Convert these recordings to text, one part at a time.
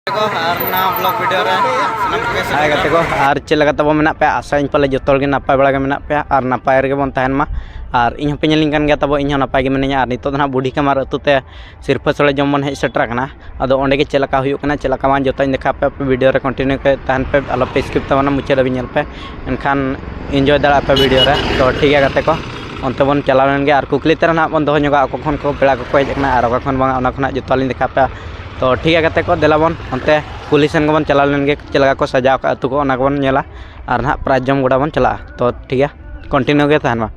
Hai kata ko, cila kata bom menak pe, asain pala jotol gen napai bala gen menak pe, napai rege bon tahan ma, ᱤᱧ ᱦᱚᱸᱯᱮ ᱧᱮᱞᱤᱧ ᱠᱟᱱ ᱜᱮᱭᱟ ᱛᱟᱵᱚ ᱤᱧ ᱦᱚᱸ ᱱᱟᱯᱟᱭ ᱜᱮ ᱢᱤᱱᱟᱹᱧᱟ ᱟᱨ ᱱᱤᱛᱚᱜ ᱫᱚ ᱱᱟᱦᱟᱜ ᱵᱩᱰᱷᱤ ᱠᱟᱢᱟᱨ ᱟᱹᱛᱩ ᱛᱮ ᱥᱤᱨᱯᱟᱹ ᱥᱚᱲᱮ ᱡᱚᱢ ᱵᱚᱱ ᱦᱮᱡ ᱥᱮᱴᱮᱨ ᱟᱠᱟᱱᱟ ᱟᱫᱚ ᱚᱸᱰᱮ ᱜᱮ ᱪᱮᱫ ᱞᱮᱠᱟ ᱦᱩᱭᱩᱜ ᱠᱟᱱᱟ ᱪᱮᱫ ᱞᱮᱠᱟ ᱵᱟᱝ ᱡᱚᱛᱚᱧ ᱫᱮᱠᱷᱟᱣ ᱯᱮ ᱵᱷᱤᱰᱤᱭᱳ ᱨᱮ ᱠᱚᱱᱴᱤᱱᱤᱭᱩ ᱯᱮ ᱛᱟᱦᱮᱱ ᱯᱮ ᱟᱞᱚᱯᱮ ᱥᱠᱤᱯ ᱛᱟᱵᱚᱱᱟ ᱢᱩᱪᱟᱹᱫ ᱫᱷᱟᱹᱵᱤᱡ ᱧᱮᱞ ᱯᱮ ᱮᱱᱠᱷᱟᱱ ᱮᱱᱡᱚᱭ ᱫᱟᱲᱮᱭᱟᱜ ᱯᱮ ᱵᱷᱤᱰᱤᱭᱳ ᱨᱮ ᱛᱚ ᱴᱷᱤᱠ ᱜᱮᱭᱟ ᱜᱟᱛᱮ ᱠᱚ ᱚᱱᱛᱮ ᱵᱚᱱ ᱪᱟᱞᱟᱣ ᱞᱮᱱ ᱜᱮ ᱟᱨ ᱠᱩᱠᱞᱤ ᱛᱮ ᱱᱟᱦᱟᱜ ᱵᱚᱱ ᱫᱚᱦᱚ ᱧᱚᱜᱟ ᱚᱠᱟ ᱠᱷᱚᱱ ᱠᱚ ᱯᱮᱲᱟ ᱠᱚᱠᱚ ᱦᱮᱡ ᱟᱠᱟᱱᱟ ᱟᱨ ᱚᱠᱟ ᱠᱷᱚᱱ ᱵᱟᱝᱟ ᱚᱱᱟ ᱠᱷᱚᱱᱟᱜ ᱡᱚᱛᱚᱣᱟᱜ ᱞᱤᱧ ᱫᱮᱠᱷᱟᱣ ᱯᱮᱭᱟ ᱛᱚ ᱴᱷᱤᱠ ᱜᱮᱭᱟ ᱜᱟᱛᱮ ᱠᱚ ᱫᱮᱞᱟ ᱵᱚᱱ ᱚᱱᱛᱮ ᱠᱩᱞᱦᱤ ᱥᱮᱱ ᱜᱮᱵᱚᱱ ᱪᱟᱞᱟᱣ ᱞᱮᱱ ᱜᱮ ᱪᱮᱫ ᱞᱮᱠᱟ ᱠᱚ ᱥᱟᱡᱟᱣ ᱠᱟᱜᱼᱟ ᱟᱹᱛᱩ ᱠᱚ ᱚᱱᱟ ᱠᱚᱵᱚᱱ ᱧᱮᱞᱟ ᱟᱨ ᱱᱟᱦᱟᱜ ᱯᱨᱟᱭᱤᱡᱽ ᱡᱚᱢ ᱜᱚᱰᱟ ᱵᱚᱱ ᱪᱟᱞᱟᱜᱼᱟ ᱛᱚ ᱴᱷᱤᱠ ᱜᱮᱭᱟ ᱠᱚᱱᱴᱤᱱᱤᱭᱩ ᱜᱮ ᱛᱟᱦᱮᱱ ᱢᱟ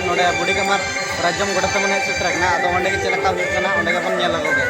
नोड़े बुढ़ी कमार राजम गोड़ा तमन हेज सेटरना अदो ओंडे के चलका हुई कना ओंडे के बन नेल लगोगे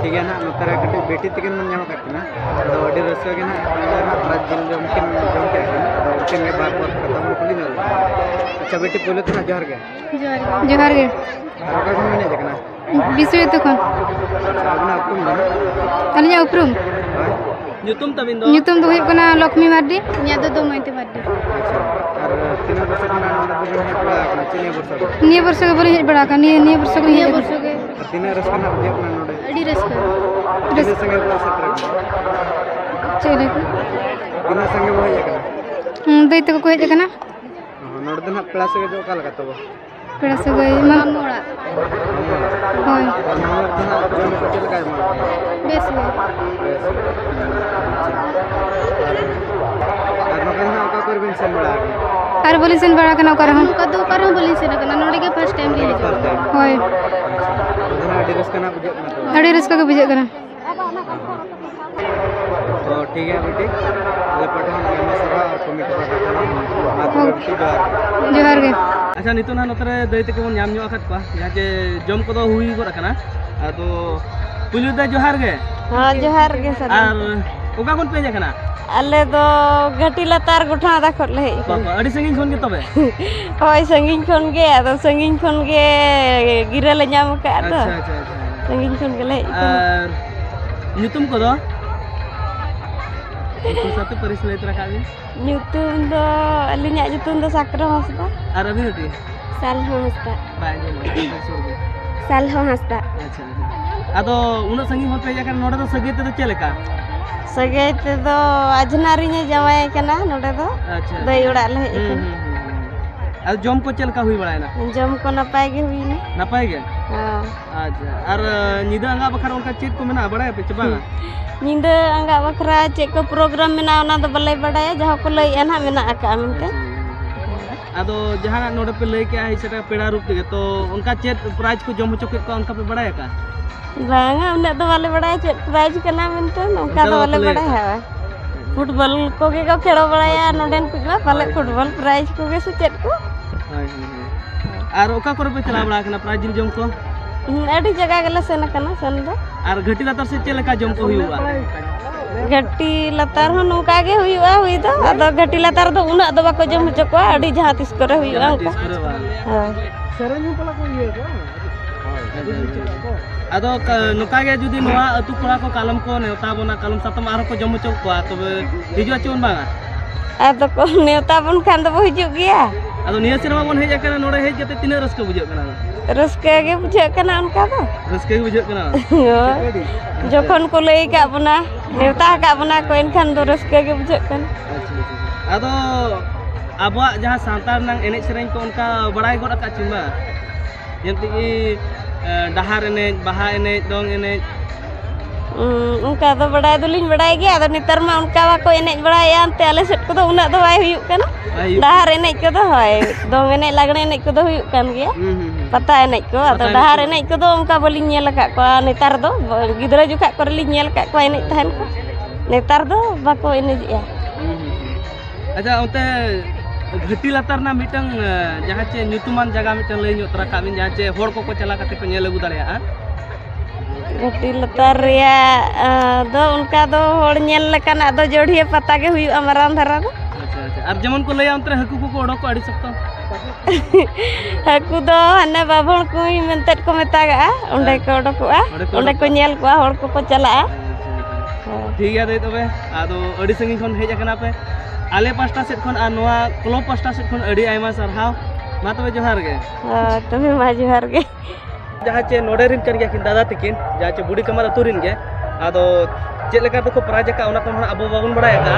ठीक है ना नोतरे कटे बेटी तक मन नाम करना तो अडी रसो के ना प्राइज जिल जम के तो उठें के बार बार खत्म हो कुली ना अच्छा बेटी बोले तो ना जोहर के रोका को मैंने देखना विषय तो कौन अपना उपरुम ना अलिया उपरुम ᱧᱩᱛᱩᱢ ᱫᱚ ᱦᱩᱭᱩᱜ ᱠᱟᱱᱟ ᱞᱚᱠᱷᱢᱤ ᱢᱟᱨᱰᱤ ᱤᱧᱟᱹᱜ ᱫᱚ ᱫᱚᱢᱚᱭᱛᱤ ᱢᱟᱨᱰᱤ ᱟᱨ ᱛᱤᱱᱟᱹᱜ ᱵᱚᱪᱷᱚᱨ ᱠᱷᱚᱱᱟᱜ ᱱᱚᱰᱮ ᱫᱚ ᱦᱮᱡ ᱵᱟᱲᱟ ᱟᱠᱟᱱᱟ ᱪᱮᱫ ᱱᱤᱭᱟᱹ ᱵᱚᱨᱥᱚ ᱱᱤᱭᱟᱹ ᱵᱚᱨᱥᱚ ᱜᱮ ᱵᱟᱹᱧ ᱦᱮᱡ ᱵᱟᱲᱟ ᱟᱠᱟᱱᱟ ᱱᱤᱭᱟᱹ ᱵᱚᱨᱥᱚ ᱜᱮ तीना रस कना बुझे कना नोडे अड़ी रस्का तीना संगे बो सेटर चले को तीना संगे बो हे कना दई तक को हेज कना नोडे दना पेड़ा सगे जो काल का तबो पेड़ा से गई मामा ओड़ा होय मामा दना जम को चल काय मा बेस गई और नकना का कर बिन सेन बड़ा और बोली सेन बड़ा कना कर हम कदो कर हम बोली सेन कना नोडे के फर्स्ट टाइम ले होय दना अडी रस कना बुझे कना तो अड़ी रस्का के बुझे कना तो ठीक है बेटी ले पठान के मसरा और कमिटी पठान जोहार गे अच्छा नितो ना नतरे दई तक बन नाम अखत को जहाँ जे जम को हुई गोर कना तो पुलु दे जोहार गे हाँ जोहार गे सर और ओका कोन पे जकना अले दो घटी लतार गुठा दा खट ले बाबा अड़ी संगिन खन के तबे होय संगिन खन गे आदो संगिन खन गे गिरा ले नाम का तो अच्छा अच्छा अच्छा संगिन खन गे ले और nyutum ko do itu satu peris letra kami nyutum do alinya nyutum do sakra hasda Arabi nanti salho hasda banyak surga salho hasda अच्छा अदो उन संगी हो पे जाकर नोडे तो सगे ते चले का सगे ते दो अजनारी ने जमाय कना नोडे दो अच्छा दई उड़ा ले अब जम को चल का हुई बड़ा है ना जम को नपाय गे हुई ने नपाय गे हां अच्छा और निदा अंगा बखर उनका चेत को मेना बड़ा है पे चबागा निंदा अंगा बखरा चे को प्रोग्राम मेना ओना दो बले बड़ाया जहां को लई एना मेना आका मिनते अदो जहां नोडे पे लेके आई सेटा पेड़ा रूप के तो उनका चेत प्राइज को जम चोके को उनका पे बड़ाया का बांगा उन्हें तो वाले बड़ा है प्राइज करना मिलता है उनका तो वाले बड़ा है फुटबॉल को के को खेलो बड़ा है नोडेन कुछ में पाले फुटबॉल प्राइज को के सुचेत को और ओका करे पे चला बड़ा करना प्राइज जम को अड़ी जगह गले सेन करना सन दो और घटी लातर से चले का जम को हुआ घटी लतार हो नौका गे हुआ हुई तो अदो घटी लतार दो उना दो बाको जम चको अड़ी जहां तिस करे हुआ उनका हां सरन पला को ये को अदो नुका गे जुदी नोआ अतु कोड़ा को कालम को नेवता बना कालम सातम आरो को जम चक को तबे हिजु चोन बांगा अदो को नेवता बन खान दो हिजु गया अदो निया सिनेमा बन हेज करना नोडे हेज जते तिने रस्क बुझे करना रस्के गे बुझे करना उनका तो रस्के बुझे करना जखन को लई का बना नेवता का बना को इनखान दो रस्के गे बुझे करना अदो अबवा जहां सांतार नंग एने सेरेन को उनका बड़ाई गोड का चिमा यंति डहार एने बाहा एने दोंग एने उनका तो बड़ाई दुलिन बड़ाई गया तो नितर में उनका को एने बड़ाई अंते आले सेट को तो उना तो बाय हुयु कना डहार एने को तो होय दोंग एने लागणे एने को तो हुयु कन गया पता एने को तो डहार एने को तो उनका बोलिन नेल का को नितर दो गिदरा जुका को लिन नेल का को एने तहन को नितर दो बाको एने जिया अच्छा ओते घटी लातार ना मिटंग जहां चे न्यूतुमान जगह मिटंग लई न्योतरा काबिन जहां चे होड़ को चला कते को नेल लगु दाड़िया घटी लतार रिया दो उनका दो होड़ नेल लकना दो जोड़िए पता के हुई अमरान धरा दो अच्छा अच्छा और जमन को लई अंतरे हकु को ओडो को अड़ी सकतो हकु दो हने बाभण को ही मेंतेट को मेतागा ओंडे को ओडोकुआ ओंडे को नेल को होड़ को चला ठीक है दे तबे आदो अड़ी संगी खन हेज कना पे आले पास्टा सेट खन आ नोआ क्लब पास्टा सेट खन अड़ी आयमा सरहाव मा तबे जोहार गे तबे मा जोहार गे जहां चे नोडे रिन कर गया किन दादा तकिन जहां चे बुडी कमर अतुरिन गे आदो चेक लेका तो को प्राइज का ओना को अबो बाबन बड़ाय का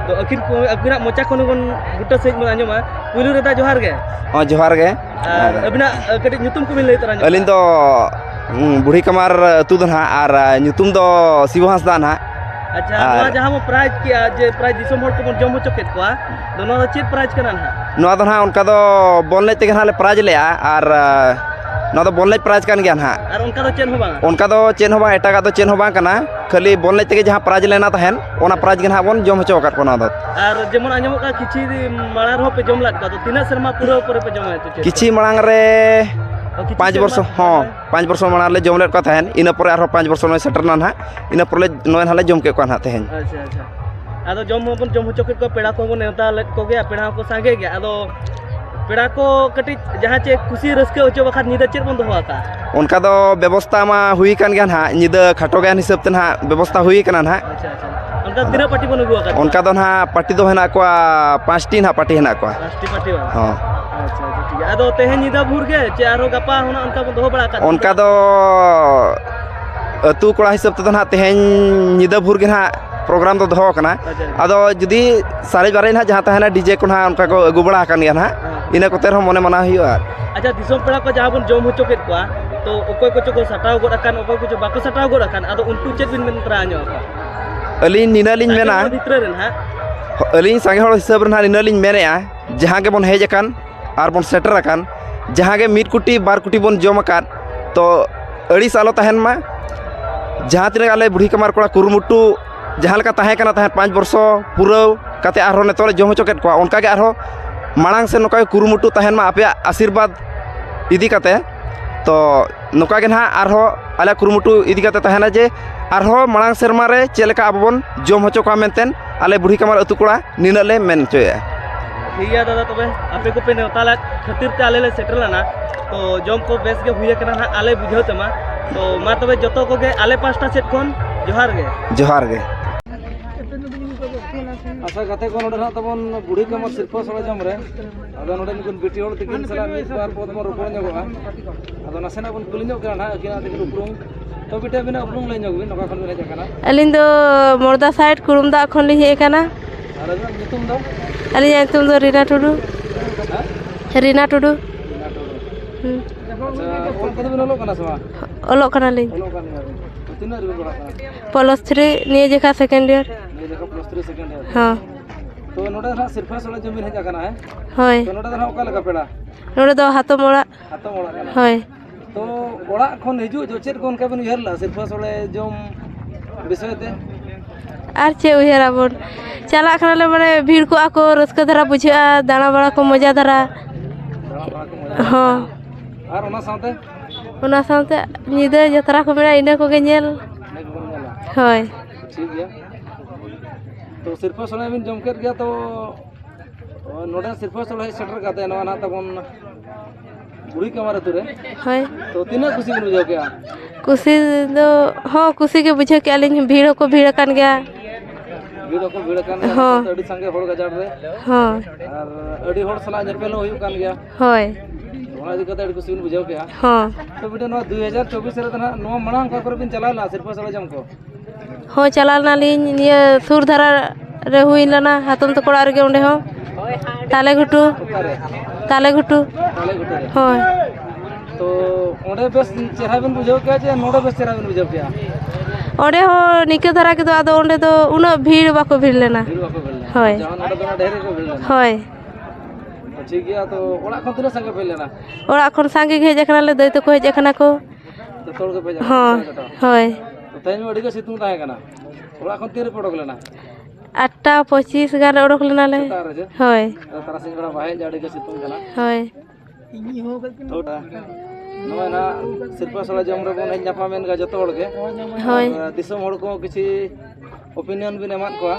तो अकिन को अकिना मोचा खन बन गुटा सेज मन आंजमा पुलु रेदा जोहार गे हां जोहार गे अबिना कटी ᱧᱩᱛᱩᱢ को बिन लई तरा अलिन दो बुढ़ी कमार अतु दो ना और ᱧᱩᱛᱩᱢ दो शिव हांसदा ना अच्छा नोआ जहां मो प्राइज किया जे प्राइज दिसम होड़ को बन जम चोकेत को दो नोआ चेत प्राइज कना ना नोआ दो ना उनका दो बोलले तेगे ना ले प्राइज लेया और नोआ दो बोलले प्राइज कान गया ना और उनका दो चेन हो बांगा उनका दो चेन हो बांग एटागा दो चेन हो बांग कना खाली बोलले तेगे जहां प्राइज लेना तहन ओना प्राइज गे ना बन जम होचो काट को ना दो और जेमन आंजम का किछि माळा रहो पे जम लाद का तो तीना शर्मा पूरा ऊपर पे जम है तो किछि मळांग रे 5 वर्ष हाँ 5 वर्ष माना ले जम ले को तहन इन पर 5 वर्ष में सेटर ना इन पर ले नोन हाले जम के को ना तहन अच्छा अच्छा आदो जम बन जम होचो के को पेड़ा को नेवता ले को गया पेड़ा को संगे गया आदो पेड़ा को कटी जहां चे खुशी रस्के होचो बखा निदा चेर बन दोहा का उनका दो व्यवस्था मा हुई कान गया ना निदा खटो गया हिसाब ते ना व्यवस्था हुई कना ना अच्छा अच्छा उनका तीना पार्टी बन अगुआ का उनका दो ना पार्टी दो हेना को 5टी ना पार्टी हेना को राष्ट्रीय पार्टी वाला हाँ अच्छा अच्छा ठीक है आदो तेहे निदा भूर के चे आरो गपा होना उनका बन दोहो बड़ा का उनका दो अतु कोड़ा हिसाब ते दो ना तेहेन निदा भूर के ना प्रोग्राम तो दोहो कना आदो जुदी सारे बारे ना जहाँ तहना डीजे को ना उनका को अगु बड़ा कान गया ना इना को तेर हम मने मना हुआ अच्छा दिसोम पेड़ा को जहाँ बन जम होचो केत को तो ओकोय को चो सटाव गोड अकान ओकोय को चो बाको सटाव गोड अकान आदो उनको चेत बिन मेन तरा आño अली निना लिन मेना भितर रेन हा अली संगे हड़ हिसाब रे निना लिन मेनेया जहाँ के बन हेज अकान आर बन सेटर अकान जहाँ के मिड कुटी बार कुटी बन जम अकान तो अड़ी सालो तहन मा जहाँ तिना आले बुढ़ी कमार कोड़ा कुरुमुटु जहाँ लेका तहे कना तहे 5 वर्ष पुराव काते आरो नेतोले जम होचो केत को उनका के आरो मांग से नोका कुरुमुटु तहन मा आपे आशीर्वाद इदी काते तो नोका के ना आरो आले कुरुमुटु इदी काते तहना जे आरो मांग सेरमा रे चेलेका आबोन जम होचो का मेनतेन आले बुढ़ी कमार अतु कोड़ा निनाले मेन चोया ठीक है दादा तबे आपे को पे नेवताला खातिर ते आले ले सेटल ना तो जम को बेस के हुए कना ना आले बुझाव तमा तो मा तबे जतो को के आले पास्टा सेट कोन जोहार गे आशा गाते को नोडे ना तबन बुढ़ी कमा सिरफा सड़ा जम रे आदो नोडे निकुन बेटी होड़ तिकिन सला मिस बार पद म रोपण जगोआ आदो नासेना बन कुली ᱧᱚᱜ kana अकिना तिकिन उपरुम तो बेटा बिना उपरुम ले ᱧᱚᱜ बिन नका खन बिना जकना अलिन दो मोरदा साइड कुरुमदा खन लि हे kana आरो नितुम दो अलिन नितुम दो रीना टुडू रीना टुडू अच्छा कद बिन लो kana समा ओलो kana लि लो kana तीन रे बड़ा kana +3 निये जेका सेकंड ईयर ये देखो +3 सेकंड ईयर हां तो नोडे ना सिरफा सड़ा जमीन हे जकना है होय तो नोडे ना ओका लगा पेड़ा नोडे दो हातो मोड़ा kana होय तो ओड़ा खन हिजु जो चेत कोन का बिन उहरला सिरफा सड़े जम विषय ते आर चे उहराबन चला खनाले माने भीड़ को आको रस्का धरा बुझा दाना बड़ा को मजा धरा हां और ओना साथे निदा जतरा को मेरा इना को गेल होय ठीक गया तो सिरफा सड़े बिन जम कर गया तो नोडे सिरफा सड़े सेटर काते नवा ना तबन बुढ़ी कमार तुरे होय तो तीना खुशी बन बुझाव के खुशी दो हां खुशी के बुझे के आलिन भीड़ को भीड़ कान गया भीड़ कान गया तो अड़ी संगे होड़ गजाड़ रे हां और अड़ी होड़ सला जपेलो होयु कान गया होय ओना दिक्कत अड़ी खुशी बन बुझाव के हां तो बेटा नो 2024 रे तना नो मणांग का कर बिन चलाला सिरफा सड़े जम को हो चलालना लिन निया सुर धरा रे हुई लना हातम तो कोड़ा रे ओंडे हो ताले घुटू ताले घुटू होय तो ओंडे बेस चेहरा बिन बुझाव के जे नोडे बेस चेहरा बिन बुझाव के ओंडे हो निके धरा के दो आदो ओंडे दो उना भीड़ बाको भीड़ लेना होय जहां नोडे दो ढेर को भीड़ लेना होय तो ठीक गया तो ओड़ा खन तीना संगे भीड़ लेना ओड़ा खन संगे के हेज खना ले दई तो को हेज खना को तो तोड़ के भेजा हां होय तो तैन अड़ी के सितुंग ताहे कना ओड़ा खन तीन पड़क लेना 8:25 गान ओडक लेना ले तार जे होय तारा सिंह बड़ा भाई जाड़ी के सितुंग कना होय थोड़ा नवा ना सिरफा सड़ा जम रे बन न्यापा मेन गा जतो होड़ के होय दिसम होड़ को किछि ओपिनियन बिन एमान को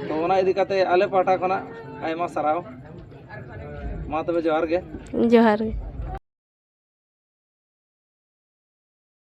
तो ओना इदी काते आले पाटा खना आयमा सराव मा तबे जोहार गे जोहार